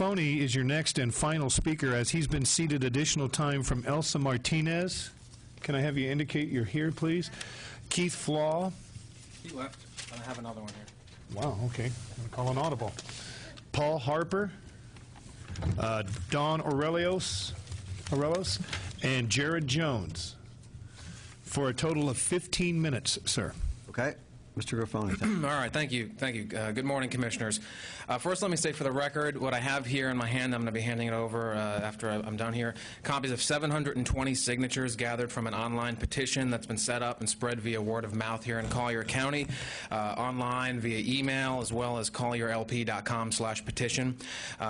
Grifoni is your next and final speaker, as he's been seated additional time from Elsa Martinez. Can I have you indicate you're here, please? Keith Flaw. He left. I have another one here. Wow, okay. I'm going to call an audible. Paul Harper, Don Aurelios, and Jared Jones, for a total of 15 minutes, sir. Okay. Mr. Grifoni. All right, thank you. Thank you. Good morning, Commissioners. First, let me say for the record, what I have here in my hand, I'm going to be handing it over after I'm done here, copies of 720 signatures gathered from an online petition that's been set up and spread via word of mouth here in Collier County, online via email, as well as collierlp.com/petition.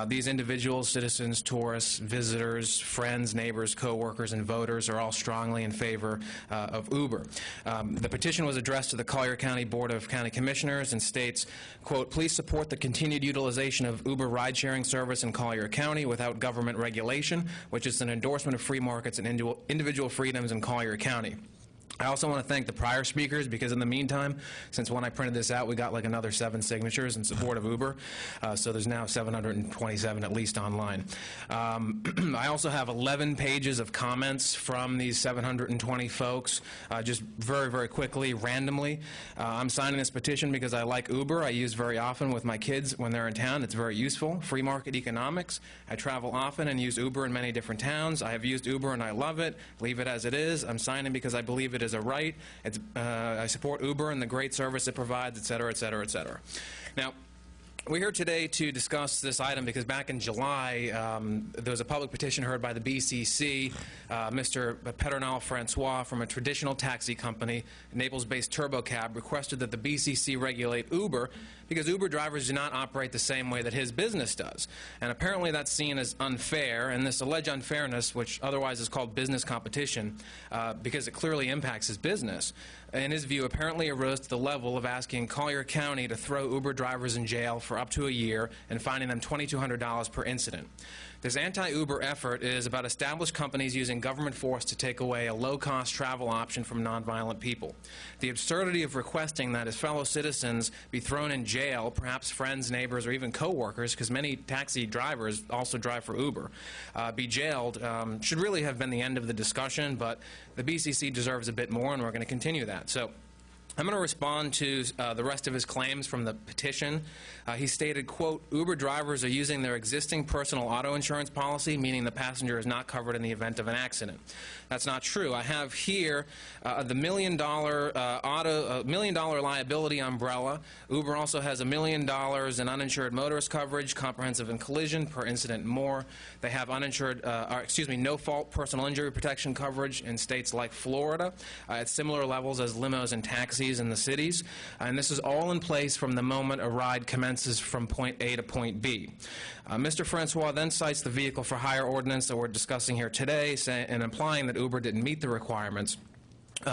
These individuals, citizens, tourists, visitors, friends, neighbors, co-workers, and voters are all strongly in favor of Uber. The petition was addressed to the Collier County Board of County Commissioners and states, quote, "Please support the continued utilization of Uber ride-sharing service in Collier County without government regulation, which is an endorsement of free markets and individual freedoms in Collier County." I also want to thank the prior speakers, because in the meantime, since when I printed this out, we got like another 7 signatures in support of Uber. So there's now 727 at least online. I also have 11 pages of comments from these 720 folks, just very, very quickly, randomly. I'm signing this petition because I like Uber. I use very often with my kids when they're in town. It's very useful. Free market economics. I travel often and use Uber in many different towns. I have used Uber and I love it. Leave it as it is. I'm signing because I believe it is a right. I support Uber and the great service it provides, et cetera, et cetera, et cetera. Now, we're here today to discuss this item because back in July, there was a public petition heard by the BCC. Mr. Petronel Francois from a traditional taxi company, Naples-based TurboCab, requested that the BCC regulate Uber because Uber drivers do not operate the same way that his business does. And apparently that's seen as unfair, and this alleged unfairness, which otherwise is called business competition, because it clearly impacts his business, in his view, apparently arose to the level of asking Collier County to throw Uber drivers in jail for up to a year and fining them $2,200 per incident. This anti-Uber effort is about established companies using government force to take away a low-cost travel option from nonviolent people. The absurdity of requesting that his fellow citizens be thrown in jail, perhaps friends, neighbors, or even co-workers, because many taxi drivers also drive for Uber, be jailed, should really have been the end of the discussion, but the BCC deserves a bit more, and we're going to continue that. So I'm going to respond to the rest of his claims from the petition. He stated, quote, "Uber drivers are using their existing personal auto insurance policy, meaning the passenger is not covered in the event of an accident." That's not true. I have here the $1 million liability umbrella. Uber also has $1 million in uninsured motorist coverage, comprehensive and collision per incident and more. They have no-fault personal injury protection coverage in states like Florida at similar levels as limos and taxis in the cities. And this is all in place from the moment a ride commences from point A to point B. Mr. Francois then cites the vehicle for hire ordinance that we're discussing here today, and implying that Uber didn't meet the requirements.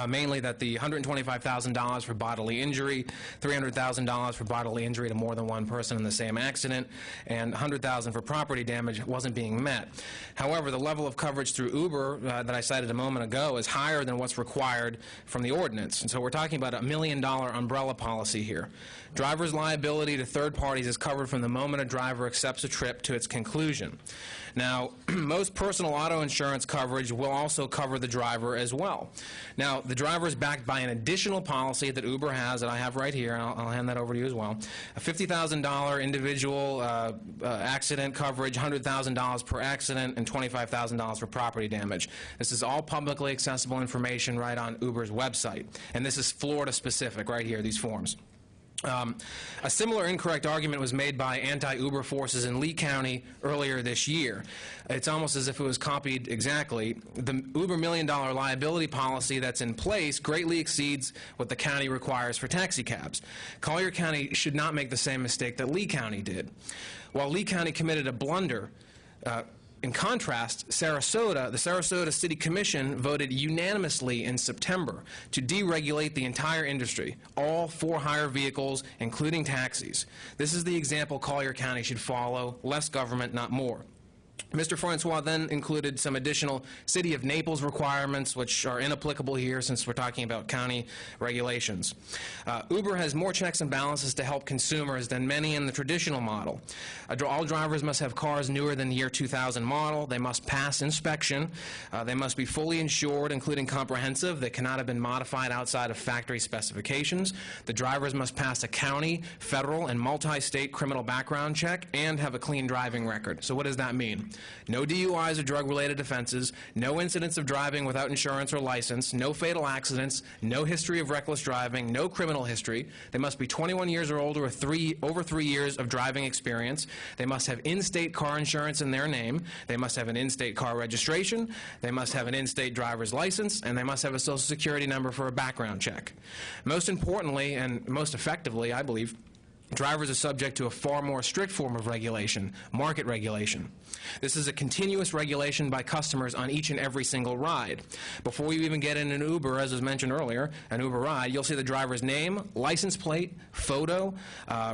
Mainly that the $125,000 for bodily injury, $300,000 for bodily injury to more than one person in the same accident, and $100,000 for property damage wasn't being met. However, the level of coverage through Uber that I cited a moment ago is higher than what's required from the ordinance. And so we're talking about a $1 million umbrella policy here. Driver's liability to third parties is covered from the moment a driver accepts a trip to its conclusion. Now, most personal auto insurance coverage will also cover the driver as well. Now, the driver is backed by an additional policy that Uber has that I have right here, and I'll hand that over to you as well. A $50,000 individual accident coverage, $100,000 per accident, and $25,000 for property damage. This is all publicly accessible information right on Uber's website. And this is Florida-specific right here, these forms. A similar incorrect argument was made by anti-Uber forces in Lee County earlier this year. It's almost as if it was copied exactly. The Uber $1 million liability policy that's in place greatly exceeds what the county requires for taxi cabs. Collier County should not make the same mistake that Lee County did. While Lee County committed a blunder, in contrast, the Sarasota City Commission voted unanimously in September to deregulate the entire industry, all for-hire vehicles, including taxis. This is the example Collier County should follow: less government, not more. Mr. Francois then included some additional City of Naples requirements, which are inapplicable here since we're talking about county regulations. Uber has more checks and balances to help consumers than many in the traditional model. All drivers must have cars newer than the year 2000 model. They must pass inspection. They must be fully insured, including comprehensive. They cannot have been modified outside of factory specifications. The drivers must pass a county, federal, and multi-state criminal background check and have a clean driving record. So what does that mean? No DUIs or drug-related offenses, no incidents of driving without insurance or license, no fatal accidents, no history of reckless driving, no criminal history. They must be 21 years or older with over 3 years of driving experience. They must have in-state car insurance in their name. They must have an in-state car registration. They must have an in-state driver's license, and they must have a Social Security number for a background check. Most importantly, and most effectively, I believe, drivers are subject to a far more strict form of regulation, market regulation. This is a continuous regulation by customers on each and every single ride. Before you even get in an Uber, as was mentioned earlier, an Uber ride, you'll see the driver's name, license plate, photo,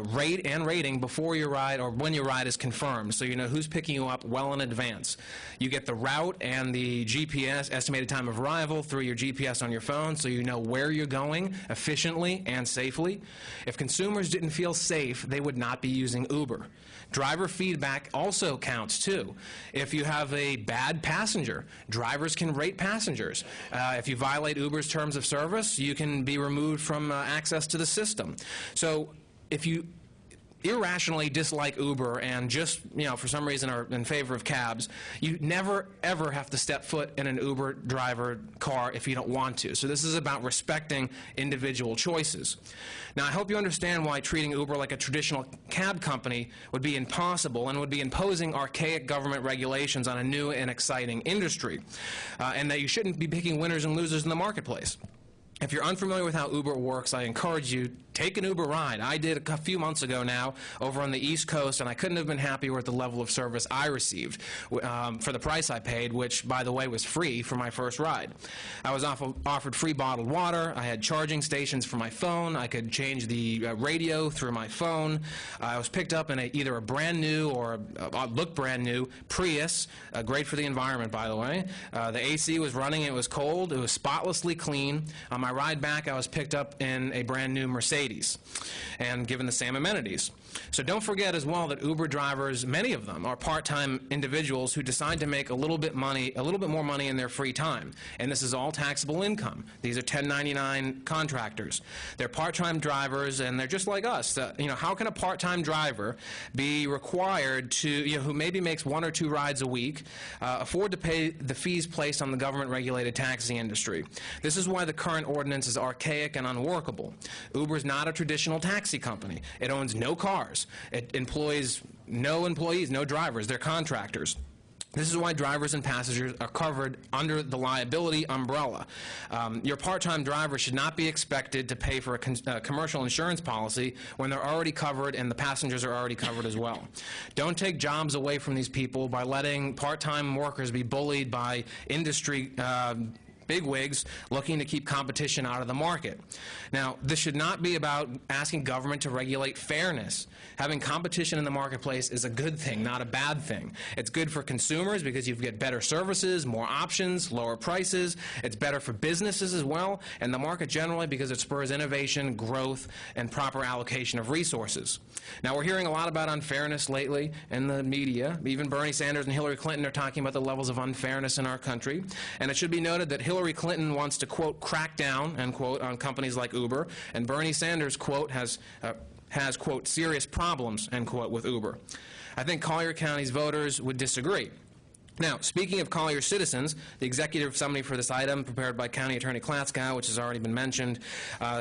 rate, and rating before your ride or when your ride is confirmed, so you know who's picking you up well in advance. You get the route and the GPS, estimated time of arrival, through your GPS on your phone, so you know where you're going efficiently and safely. If consumers didn't feel safe, they would not be using Uber. Driver feedback also counts, too. If you have a bad passenger, drivers can rate passengers. If you violate Uber's terms of service, you can be removed from access to the system. So if you irrationally dislike Uber and just, for some reason are in favor of cabs, you never, ever have to step foot in an Uber driver car if you don't want to. So this is about respecting individual choices. Now, I hope you understand why treating Uber like a traditional cab company would be impossible and would be imposing archaic government regulations on a new and exciting industry, and that you shouldn't be picking winners and losers in the marketplace. If you're unfamiliar with how Uber works, I encourage you, take an Uber ride. I did a few months ago now over on the East Coast, and I couldn't have been happier with the level of service I received for the price I paid, which, by the way, was free for my first ride. I was offered free bottled water. I had charging stations for my phone. I could change the radio through my phone. I was picked up in either a brand new or looked brand new Prius, great for the environment, by the way. The AC was running. It was cold. It was spotlessly clean. On my ride back, I was picked up in a brand new Mercedes and given the same amenities. So don't forget as well that Uber drivers, many of them, are part-time individuals who decide to make a little bit more money in their free time. And this is all taxable income. These are 1099 contractors. They're part-time drivers, and they're just like us. How can a part-time driver be required to, who maybe makes 1 or 2 rides a week, afford to pay the fees placed on the government-regulated taxi industry? This is why the current ordinance is archaic and unworkable. Uber is not a traditional taxi company. It owns no cars. It employs no employees, no drivers. They're contractors. This is why drivers and passengers are covered under the liability umbrella. Your part-time driver should not be expected to pay for a commercial insurance policy when they're already covered and the passengers are already covered as well. Don't take jobs away from these people by letting part-time workers be bullied by industry bigwigs looking to keep competition out of the market. Now, this should not be about asking government to regulate fairness. Having competition in the marketplace is a good thing, not a bad thing. It's good for consumers because you get better services, more options, lower prices. It's better for businesses as well, and the market generally because it spurs innovation, growth, and proper allocation of resources. Now, we're hearing a lot about unfairness lately in the media. Even Bernie Sanders and Hillary Clinton are talking about the levels of unfairness in our country. And it should be noted that Hillary Clinton wants to, quote, crack down, end quote, on companies like Uber, and Bernie Sanders, quote, has, quote, serious problems, end quote, with Uber. I think Collier County's voters would disagree. Now, speaking of Collier citizens, the executive summary for this item, prepared by County Attorney Klatzkow, which has already been mentioned,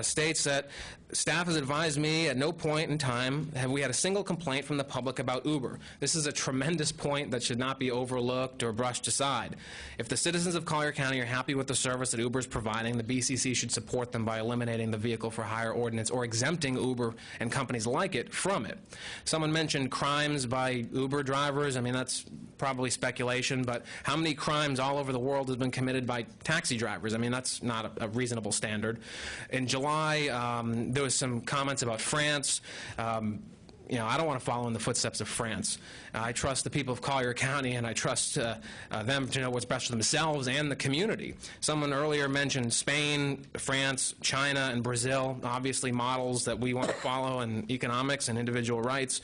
states that staff has advised me at no point in time have we had a single complaint from the public about Uber. This is a tremendous point that should not be overlooked or brushed aside. If the citizens of Collier County are happy with the service that Uber is providing, the BCC should support them by eliminating the vehicle for hire ordinance or exempting Uber and companies like it from it. Someone mentioned crimes by Uber drivers. I mean, that's probably speculation, but how many crimes all over the world have been committed by taxi drivers? I mean, that's not a reasonable standard. In July, there was some comments about France. I don't want to follow in the footsteps of France. I trust the people of Collier County, and I trust them to know what's best for themselves and the community. Someone earlier mentioned Spain, France, China, and Brazil, obviously models that we want to follow in economics and individual rights.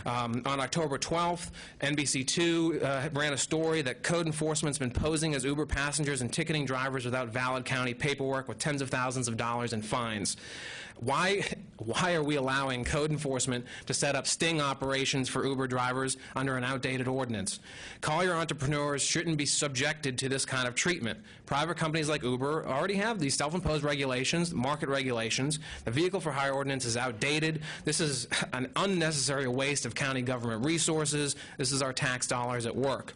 On October 12th, NBC2 ran a story that code enforcement's been posing as Uber passengers and ticketing drivers without valid county paperwork with tens of thousands of dollars in fines. Why are we allowing code enforcement to set up sting operations for Uber drivers under an outdated ordinance? Collier entrepreneurs shouldn't be subjected to this kind of treatment. Private companies like Uber already have these self-imposed regulations, market regulations. The vehicle for hire ordinance is outdated. This is an unnecessary waste of county government resources. This is our tax dollars at work.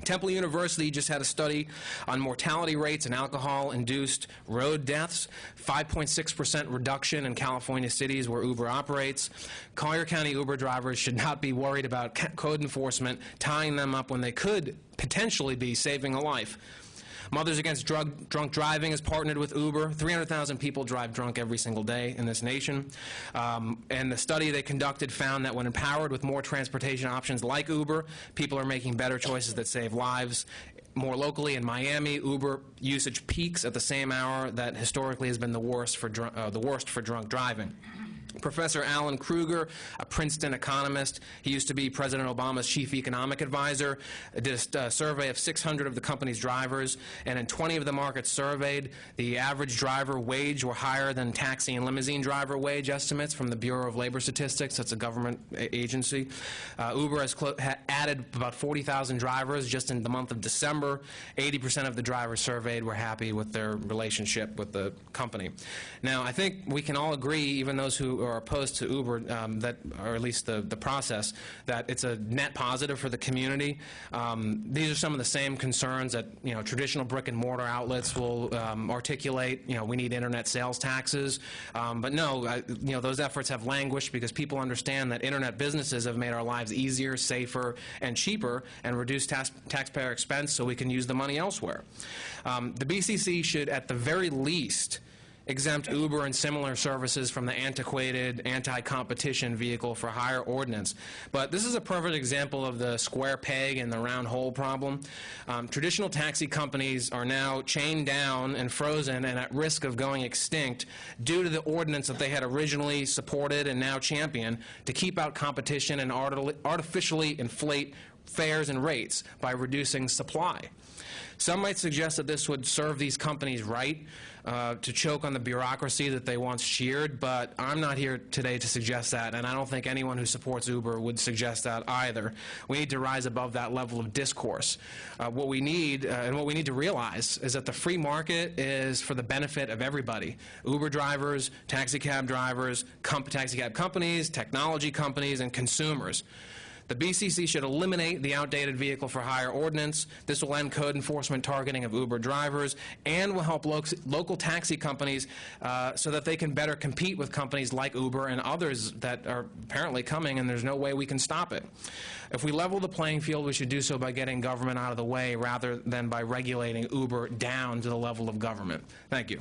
Temple University just had a study on mortality rates and alcohol-induced road deaths, 5.6% reduction in California cities where Uber operates. Collier County Uber drivers should not be worried about code enforcement tying them up when they could potentially be saving a life. Mothers Against Drunk Driving has partnered with Uber. 300,000 people drive drunk every single day in this nation. And the study they conducted found that when empowered with more transportation options like Uber, people are making better choices that save lives. More locally, in Miami, Uber usage peaks at the same hour that historically has been the worst for drunk driving. Professor Alan Kruger, a Princeton economist, he used to be President Obama's chief economic advisor, did a survey of 600 of the company's drivers, and in 20 of the markets surveyed, the average driver wage were higher than taxi and limousine driver wage estimates from the Bureau of Labor Statistics. That's a government agency. Uber has added about 40,000 drivers just in the month of December. 80% of the drivers surveyed were happy with their relationship with the company. Now, I think we can all agree, even those who are opposed to Uber, or at least the process, that it's a net positive for the community. These are some of the same concerns that traditional brick and mortar outlets will articulate. We need internet sales taxes, but no, those efforts have languished because people understand that internet businesses have made our lives easier, safer, and cheaper, and reduce taxpayer expense so we can use the money elsewhere. The BCC should, at the very least, exempt Uber and similar services from the antiquated anti-competition vehicle for hire ordinance. But this is a perfect example of the square peg and the round hole problem. Traditional taxi companies are now chained down and frozen and at risk of going extinct due to the ordinance that they had originally supported and now champion to keep out competition and artificially inflate fares and rates by reducing supply. Some might suggest that this would serve these companies right, to choke on the bureaucracy that they once cheered, but I'm not here today to suggest that, and I don't think anyone who supports Uber would suggest that either. We need to rise above that level of discourse. What we need, and what we need to realize, is that the free market is for the benefit of everybody. Uber drivers, taxi cab drivers, taxi cab companies, technology companies, and consumers. The BCC should eliminate the outdated vehicle for hire ordinance. This will end code enforcement targeting of Uber drivers and will help local taxi companies so that they can better compete with companies like Uber and others that are apparently coming, and there's no way we can stop it. If we level the playing field, we should do so by getting government out of the way rather than by regulating Uber down to the level of government. Thank you.